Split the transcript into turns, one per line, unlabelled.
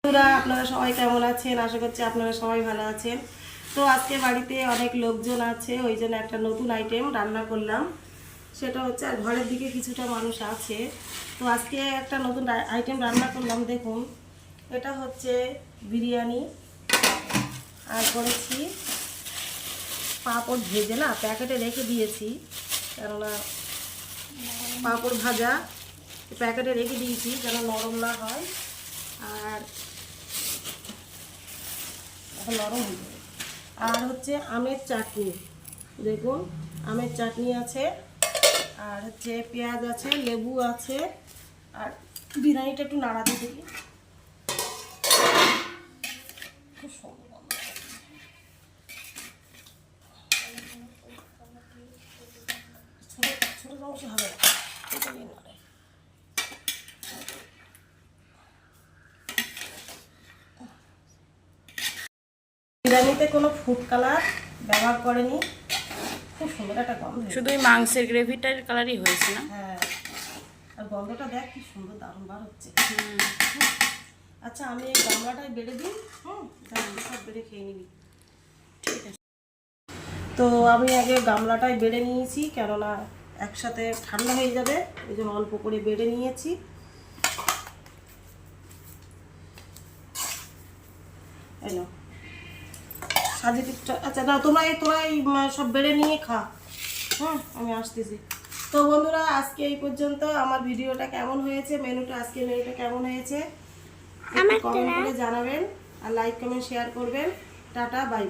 বন্ধুরা আপনারা সবাই কেমন আছেন? আশা করছি আপনারা সবাই ভালো আছেন। তো আজকে বাড়িতে অনেক লোকজন আছে, ওই জন্য একটা নতুন আইটেম রান্না করলাম। সেটা হচ্ছে আর ঘরের দিকে কিছুটা মানুষ আছে, তো আজকে একটা নতুন আইটেম রান্না করলাম। দেখুন, এটা হচ্ছে বিরিয়ানি, আর করেছি পাঁপড় ভেজে, না প্যাকেটে রেখে দিয়েছি, কেননা পাঁপড় ভাজা প্যাকেটে রেখে দিয়েছি যেন নরম না হয়, আর এখন নরম হয়ে যাবে। আর হচ্ছে আমের চাটনি, দেখুন আমের চাটনি আছে, আর হচ্ছে পেঁয়াজ আছে, লেবু আছে, আর বিরিয়ানিটা একটু নাড়া দিয়ে দিই। খুব সুন্দর গন্ধ আসছে। ছোটো চামচ হবে, এটা নিয়ে নাড়ে। বিরিয়ানিতে কোনো ফুড কালার ব্যবহার করেনি, খুব সুন্দর একটা গন্ধ,
শুধু ওই মাংসের গ্রেভিটার কালারই হয়েছে না?
হ্যাঁ, আর গন্ধটা দেখ কি সুন্দর, দারুণ বার হচ্ছে। আচ্ছা, আমি এই গামলাটাই বেড়ে দিই। সব বেড়ে খেয়ে নিবি,
ঠিক আছে।
তো আমি আগে গামলাটাই বেড়ে নিয়েছি, কেননা একসাথে ঠান্ডা হয়ে যাবে, এই জন্য অল্প করে বেড়ে নিয়েছি। এলো সাজিয়ে দিচ্ছ। আচ্ছা না, তোরা এই সব বেড়ে নিয়ে খা। আমি আসতেছি। তো বন্ধুরা, আজকে এই পর্যন্ত। আমার ভিডিওটা কেমন হয়েছে, আজকে মেনুটা কেমন হয়েছে কমেন্ট করে জানাবেন, আর লাইক কমেন্ট শেয়ার করবেন। Tata, bye bye.